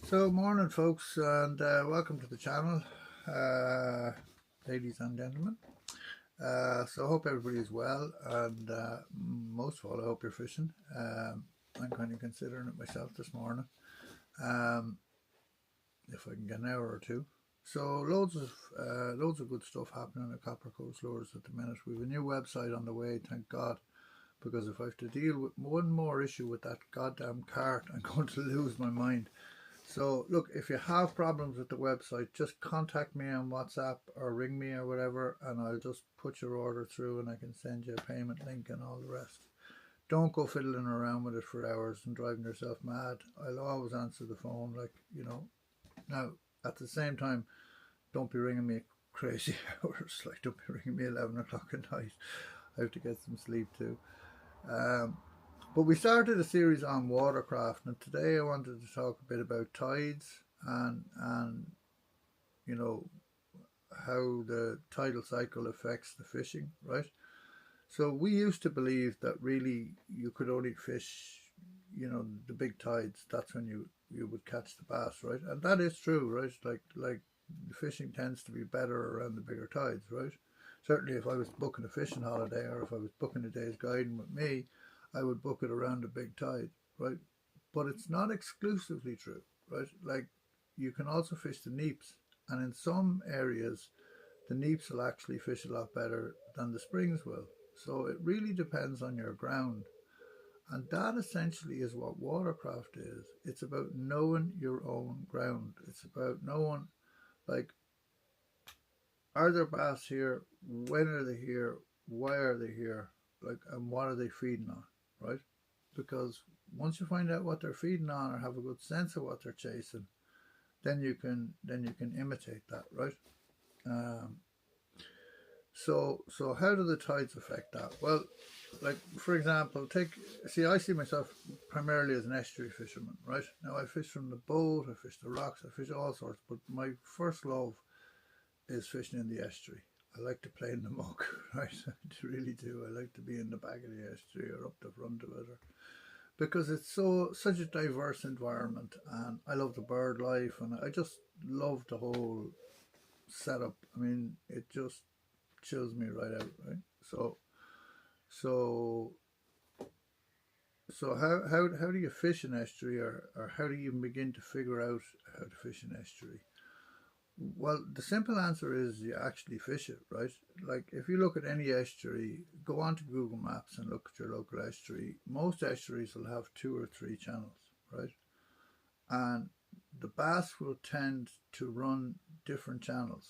So, morning, folks, and welcome to the channel, ladies and gentlemen. So, I hope everybody's well, and most of all, I hope you're fishing. I'm kind of considering it myself this morning, um, if I can get an hour or two. So, loads of good stuff happening at Copper Coast Lures at the minute. We have a new website on the way, thank God. Because if I have to deal with one more issue with that goddamn cart, I'm going to lose my mind. So look, if you have problems with the website, just contact me on WhatsApp or ring me or whatever, and I'll just put your order through and I can send you a payment link and all the rest. Don't go fiddling around with it for hours and driving yourself mad. I'll always answer the phone, Now, at the same time, don't be ringing me crazy hours. Like, don't be ringing me 11 o'clock at night. I have to get some sleep too. But we started a series on watercraft, and today I wanted to talk a bit about tides and you know how the tidal cycle affects the fishing, right? So we used to believe that really you could only fish, the big tides. That's when you would catch the bass, right? And that is true, right? Like the fishing tends to be better around the bigger tides, right? Certainly, if I was booking a fishing holiday or if I was booking a day's guiding with me, I would book it around a big tide, right? But it's not exclusively true, right? Like, you can also fish the neaps, and in some areas, the neaps will actually fish a lot better than the springs will. So it really depends on your ground. And that essentially is what watercraft is. It's about knowing your own ground. It's about knowing, like, are there bass here? When are they here? Why are they here? Like, and what are they feeding on, right? Because once you find out what they're feeding on or have a good sense of what they're chasing, then you can imitate that, right? Um, so how do the tides affect that? Well, like, for example, I see myself primarily as an estuary fisherman, right? Now I fish from the boat, I fish the rocks, I fish all sorts, but my first love is fishing in the estuary. I like to play in the muck, right? I really do. I like to be in the back of the estuary or up the front of it, because it's such a diverse environment, and I love the bird life, and I just love the whole setup. I mean, it just chills me right out, right? So so how do you fish an estuary, or how do you even begin to figure out how to fish an estuary? Well, the simple answer is you actually fish it, right? Like, if you look at any estuary, go onto Google Maps and look at your local estuary. Most estuaries will have 2 or 3 channels, right? And the bass will tend to run different channels.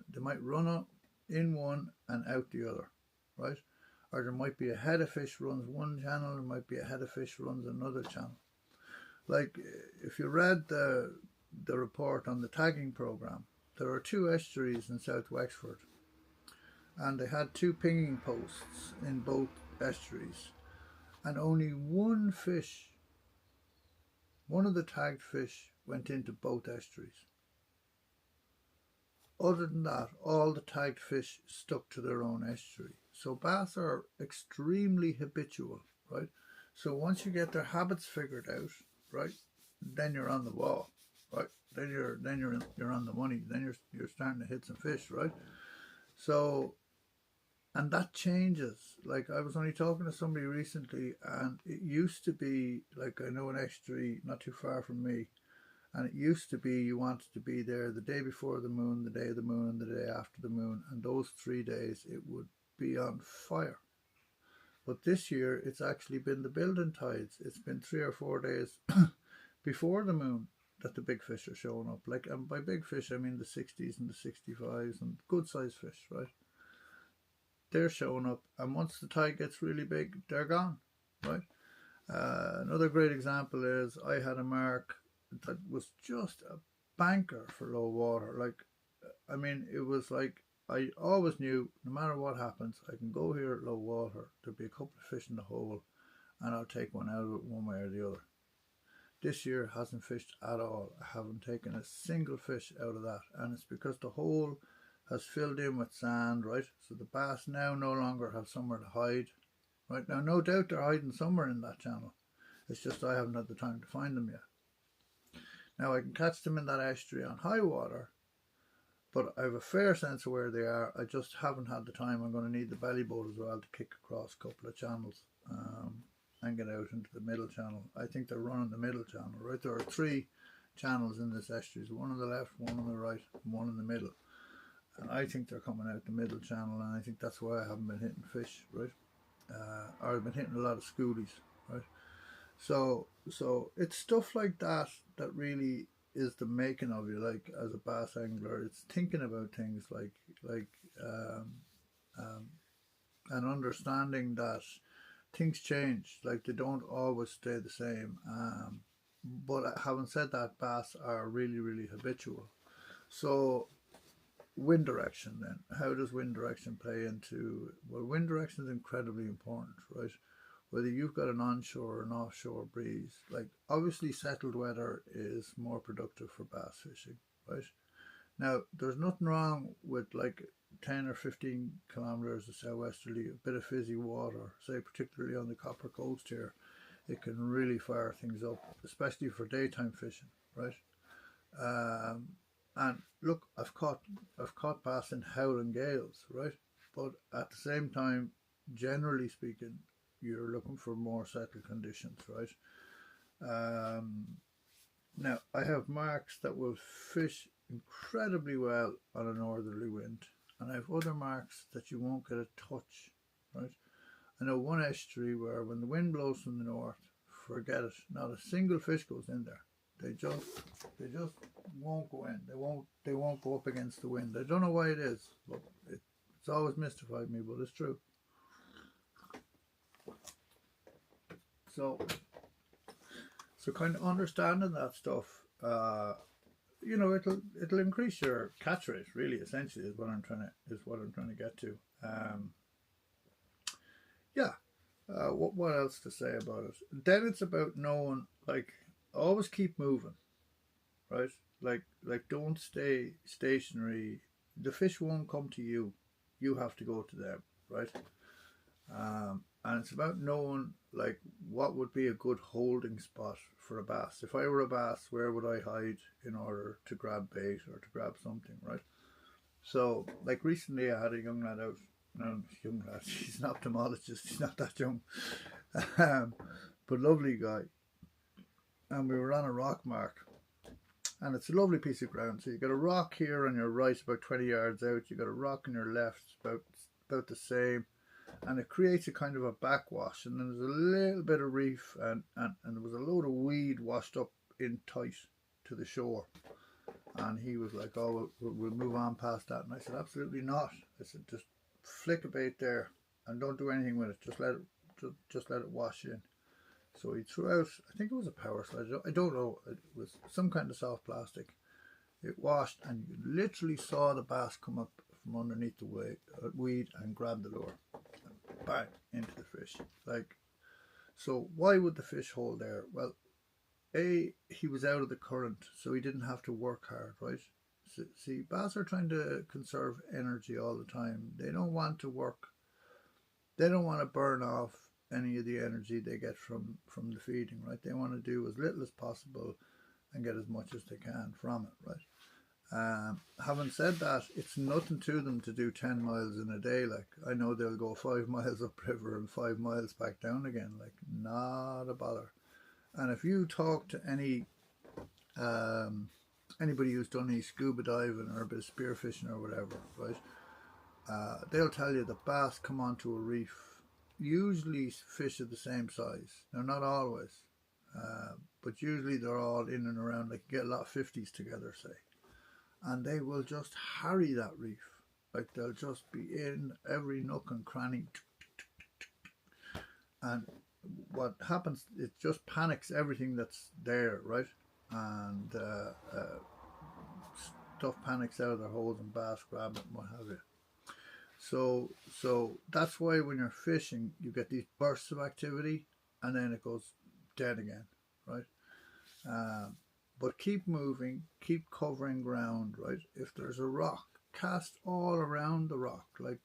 They might run in one and out the other, right? Or there might be a head of fish runs one channel, there might be a head of fish runs another channel. Like, if you read the report on the tagging program, there are 2 estuaries in South Wexford, and they had 2 pinging posts in both estuaries, and only one of the tagged fish went into both estuaries. Other than that, all the tagged fish stuck to their own estuary. So bass are extremely habitual, right? So once you get their habits figured out, right, then you're on the ball, right? Then you're on the money. Then you're starting to hit some fish, right? So, and that changes. Like, I was only talking to somebody recently, and it used to be, like, I know an estuary not too far from me, and it used to be you wanted to be there the day before the moon, the day of the moon, and the day after the moon, and those 3 days it would be on fire. But this year it's actually been the building tides. It's been 3 or 4 days before the moon that the big fish are showing up. Like, and by big fish I mean the 60s and the 65s and good sized fish, right? They're showing up, and once the tide gets really big, they're gone, right? Another great example is I had a mark that was just a banker for low water. Like, I mean, it was like, I always knew no matter what happens, I can go here at low water, there'll be a couple of fish in the hole, and I'll take one out of it one way or the other. This year hasn't fished at all. I haven't taken a single fish out of that, and it's because the hole has filled in with sand, right? So the bass now no longer have somewhere to hide. Right now, no doubt they're hiding somewhere in that channel. It's just I haven't had the time to find them yet. Now I can catch them in that estuary on high water, but I have a fair sense of where they are. I just haven't had the time. I'm going to need the belly boat as well to kick across a couple of channels and get out into the middle channel. I think they're running the middle channel, right? There are 3 channels in this estuary, one on the left, one on the right, and one in the middle. And I think they're coming out the middle channel, and I think that's why I haven't been hitting fish, right? Or I've been hitting a lot of schoolies, right? So it's stuff like that that really is the making of you, like as a bass angler. It's thinking about things like and understanding that things change, like they don't always stay the same. But having said that, bass are really, really habitual. So wind direction then. How does wind direction play into, well, wind direction is incredibly important, right? Whether you've got an onshore or an offshore breeze, like obviously settled weather is more productive for bass fishing, right? Now, there's nothing wrong with like 10 or 15 kilometers of southwesterly, a bit of fizzy water, say particularly on the Copper Coast here. It can really fire things up, especially for daytime fishing, right? And look, I've caught bass in howling gales, right? But at the same time, generally speaking, you're looking for more settled conditions, right? Now, I have marks that will fish incredibly well on a northerly wind, and I have other marks that you won't get a touch, right? I know one estuary where when the wind blows from the north, forget it, not a single fish goes in there. They just won't go in. They won't go up against the wind. I don't know why it is, but it's always mystified me, but it's true. So kind of understanding that stuff, you know, it'll increase your catch rate. Really, essentially, is what I'm trying to get to. Yeah. What else to say about it? Then it's about knowing, like, always keep moving, right? Like don't stay stationary. The fish won't come to you. You have to go to them, right? And it's about knowing, like, what would be a good holding spot for a bass. If I were a bass, where would I hide in order to grab bait or to grab something, right? So, like recently I had a young lad out. No, young lad, he's an ophthalmologist, he's not that young. But lovely guy. And we were on a rock mark. And it's a lovely piece of ground. So you got a rock here on your right, about 20 yards out. You got a rock on your left, about the same. And it creates a kind of a backwash, and then there's a little bit of reef, and there was a load of weed washed up in tight to the shore. And he was like, oh, we'll move on past that. And I said, absolutely not. I said, just flick a bait there and don't do anything with it. Just let it wash in. So he threw out, I think it was a power sledge, I don't know, it was some kind of soft plastic. It washed, and you literally saw the bass come up from underneath the weed and grab the lure. Bang, into the fish. Like, so why would the fish hold there? Well, he was out of the current, so he didn't have to work hard, right? So, see, bass are trying to conserve energy all the time. They don't want to work. They don't want to burn off any of the energy they get from the feeding, right? They want to do as little as possible and get as much as they can from it, right? Having said that, it's nothing to them to do 10 miles in a day. Like, I know they'll go 5 miles upriver and 5 miles back down again, like, not a bother. And if you talk to anybody who's done any scuba diving or a bit of spearfishing or whatever, right, they'll tell you that bass come onto a reef, usually fish of the same size. Now, not always, but usually they're all in and around, like, you get a lot of 50s together, say. And they will just harry that reef. Like, they'll just be in every nook and cranny. And what happens, it just panics everything that's there, right? And stuff panics out of their holes, and bass grab it and what have you. So that's why when you're fishing, you get these bursts of activity, and then it goes dead again, right? But keep moving, keep covering ground, right? If there's a rock, cast all around the rock, like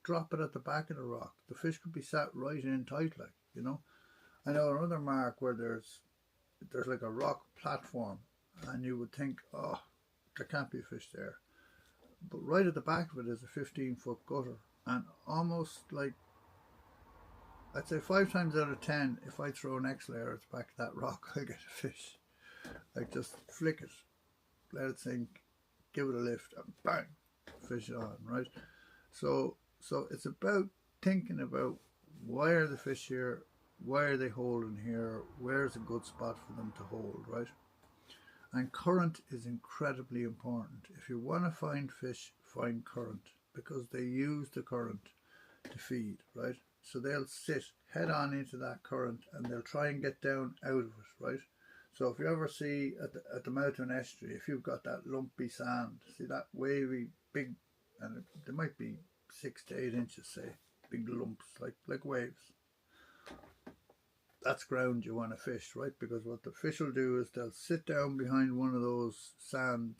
drop it at the back of the rock. The fish could be sat right in tight, like, you know. I know another mark where there's like a rock platform, and you would think, oh, there can't be a fish there. But right at the back of it is a 15-foot gutter, and almost like, I'd say 5 times out of 10, if I throw an X layer at the back of that rock, I'll get a fish. Like, just flick it, let it sink, give it a lift, and bang, fish on, right? So it's about thinking about, why are the fish here? Why are they holding here? Where's a good spot for them to hold, right? And current is incredibly important. If you want to find fish, find current, because they use the current to feed, right? So they'll sit head on into that current and they'll try and get down out of it, right? So if you ever see at the mouth of an estuary, if you've got that lumpy sand, see that wavy, big, and they might be 6 to 8 inches, say, big lumps, like waves. That's ground you want to fish, right? Because what the fish will do is they'll sit down behind one of those sand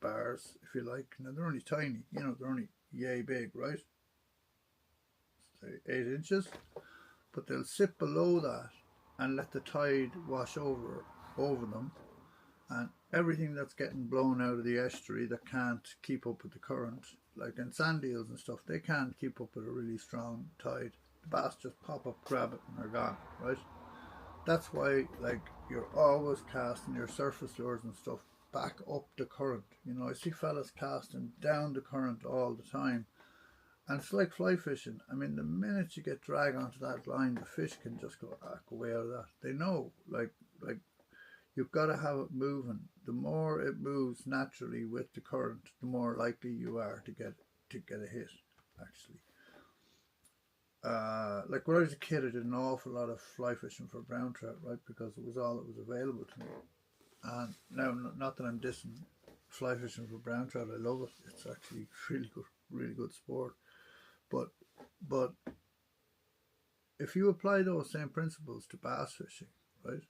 bars, if you like. Now they're only tiny, you know, they're only yay big, right? Say 8 inches, but they'll sit below that and let the tide wash over them, and everything that's getting blown out of the estuary that can't keep up with the current, like in sand eels and stuff, they can't keep up with a really strong tide. The bass just pop up, grab it, and they're gone, right? That's why, like, you're always casting your surface lures and stuff back up the current. You know, I see fellas casting down the current all the time, and it's like fly fishing. I mean, the minute you get dragged onto that line, the fish can just go away out of that. They know, like you've got to have it moving. The more it moves naturally with the current, the more likely you are to get a hit, actually. Like when I was a kid, I did an awful lot of fly fishing for brown trout, right? Because it was all that was available to me. And now, not that I'm dissing fly fishing for brown trout, I love it. It's actually really good sport. But if you apply those same principles to bass fishing, right?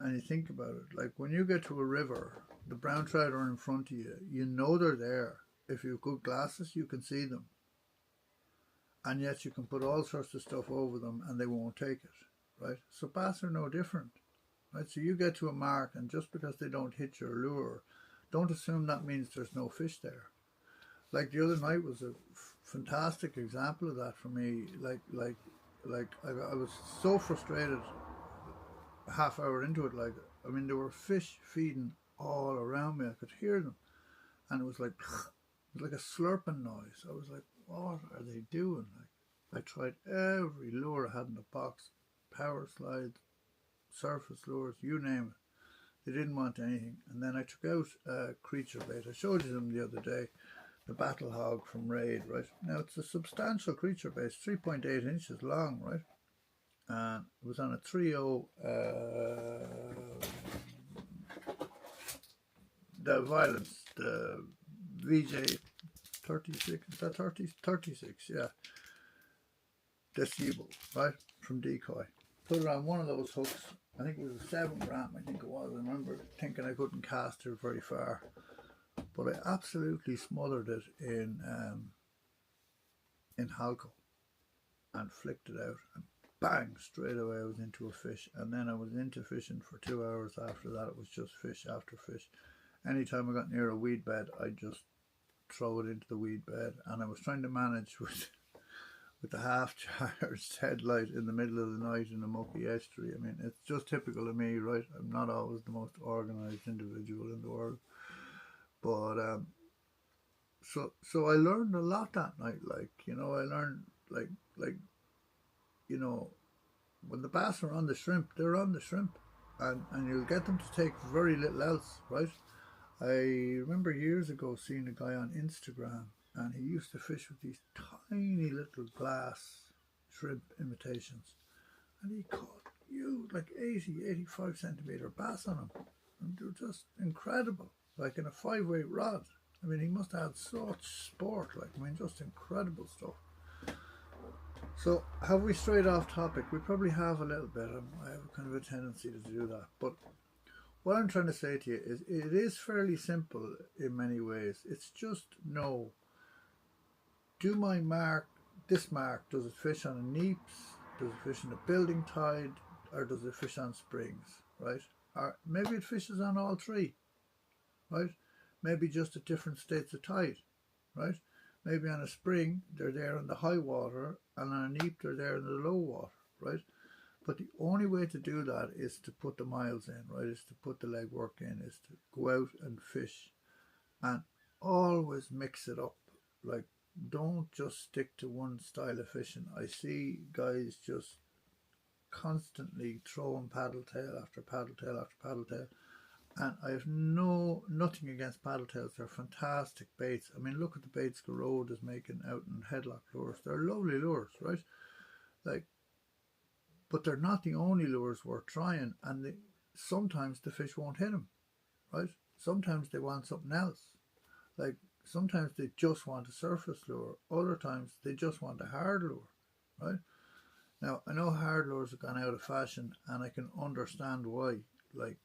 And you think about it, like when you get to a river, the brown trout are in front of you. You know they're there. If you have good glasses, you can see them. And yet you can put all sorts of stuff over them and they won't take it, right? So bass are no different, right? So you get to a mark, and just because they don't hit your lure, don't assume that means there's no fish there. Like the other night was a fantastic example of that for me. Like I was so frustrated a half hour into it. Like, I mean, there were fish feeding all around me. I could hear them, and it was like a slurping noise. I was like, what are they doing? Like, I tried every lure I had in the box, power slides, surface lures, you name it. They didn't want anything. And then I took out creature bait. I showed you them the other day, the battle hog from Raid, right? Now it's a substantial creature bait, 3.8 inches long, right? And it was on a 3.0 the Violence, the VJ 36, is that 36, yeah. Decibel, right? From Decoy. Put it on one of those hooks. I think it was a 7 gram, I think it was. I remember thinking I couldn't cast her very far. But I absolutely smothered it in Halco and flicked it out, and bang, straight away I was into a fish. And then I was into fishing for 2 hours after that. It was just fish after fish. Anytime I got near a weed bed, I'd just throw it into the weed bed. And I was trying to manage with the half-charged headlight in the middle of the night in a mucky estuary. I mean, it's just typical of me, right? I'm not always the most organised individual in the world. But so I learned a lot that night. Like, you know, I learned like you know, when the bass are on the shrimp, they're on the shrimp, and you'll get them to take very little else, right? I remember years ago seeing a guy on Instagram, and he used to fish with these tiny little glass shrimp imitations, and he caught like 85 centimeter bass on them, and they were just incredible, like in a 5-weight rod. I mean, he must have had such sport, like, I mean, just incredible stuff. So, have we strayed off topic? We probably have a little bit. I have kind of a tendency to do that. But what I'm trying to say to you is, it is fairly simple in many ways. It's just know, do my mark, this mark, does it fish on a neeps? Does it fish in a building tide? Or does it fish on springs, right? or maybe it fishes on all three, right? Maybe just at different states of tide, right? Maybe on a spring they're there in the high water, and on a neap they're there in the low water, right? But the only way to do that is to put the miles in, right? Is to put the legwork in, is to go out and fish, and always mix it up. Like, don't just stick to one style of fishing. I see guys just constantly throwing paddle tail after paddle tail after paddle tail, and I have nothing against paddle tails. They're fantastic baits. I mean, look at the baits Garrod is making out in headlock lures. They're lovely lures, right? Like, but they're not the only lures worth trying, and sometimes the fish won't hit them, right? Sometimes they want something else. Like, sometimes they just want a surface lure. Other times they just want a hard lure, right? Now, I know hard lures have gone out of fashion, and I can understand why. Like,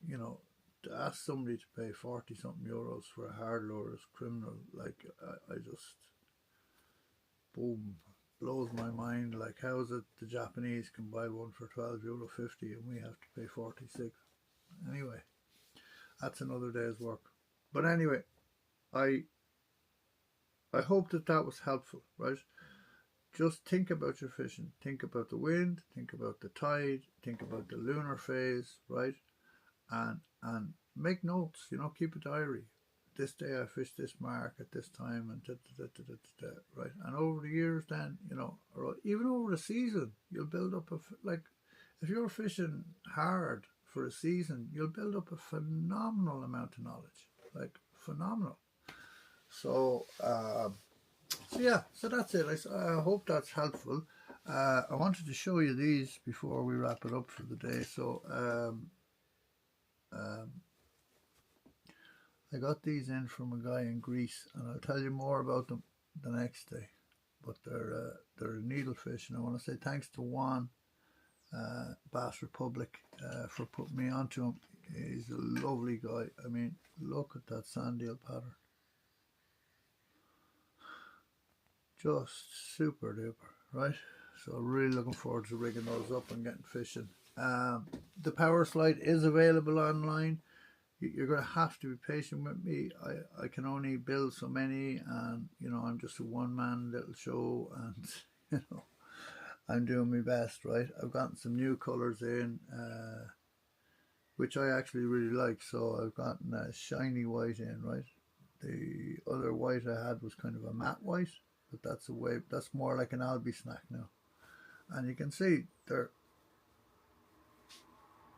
you know, to ask somebody to pay 40 something euros for a hard lure is criminal. Like, I just, boom, blows my mind. Like, how is it the Japanese can buy one for €12.50 and we have to pay 46? Anyway, that's another day's work. But anyway, I hope that that was helpful, right? Just think about your fishing. Think about the wind, think about the tide, think about the lunar phase, right? And make notes, you know, keep a diary. This day I fished this mark at this time, and right? And over the years then, you know, or even over the season, you'll build up like, if you're fishing hard for a season, you'll build up a phenomenal amount of knowledge, like phenomenal. So, so yeah, so that's it. I hope that's helpful. I wanted to show you these before we wrap it up for the day. So, I got these in from a guy in Greece, and I'll tell you more about them the next day. But they're needlefish, and I want to say thanks to Juan, Bass Republic, for putting me onto him. He's a lovely guy. I mean, look at that sand eel pattern. Just super duper, right? So really looking forward to rigging those up and getting fishing. The power slide is available online. You're going to have to be patient with me. I can only build so many, and you know, I'm just a one-man little show, and you know, I'm doing my best, right? I've gotten some new colors in, which I actually really like. So I've gotten a shiny white in, right? The other white I had was kind of a matte white, but that's more like an Albi snack now. And you can see they're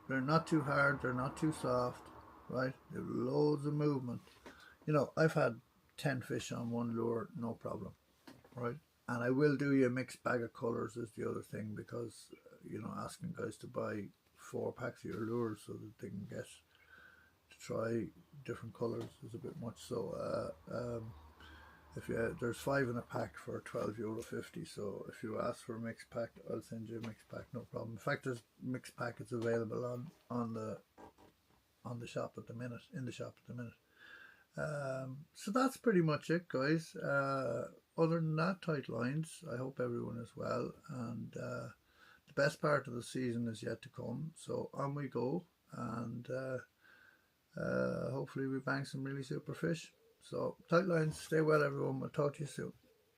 not too hard, they're not too soft, right? They've loads of movement. You know, I've had 10 fish on one lure, no problem, right? And I will do you a mixed bag of colours is the other thing, because, you know, asking guys to buy 4 packs of your lures so that they can get to try different colours is a bit much. So there's 5 in a pack for €12.50. So if you ask for a mixed pack, I'll send you a mixed pack, no problem. In fact, there's mixed packets available on the shop at the minute, in the shop at the minute. So that's pretty much it, guys. Other than that, tight lines. I hope everyone is well, and the best part of the season is yet to come. So on we go, and hopefully we bang some really super fish. So tight lines, stay well everyone, we'll talk to you soon.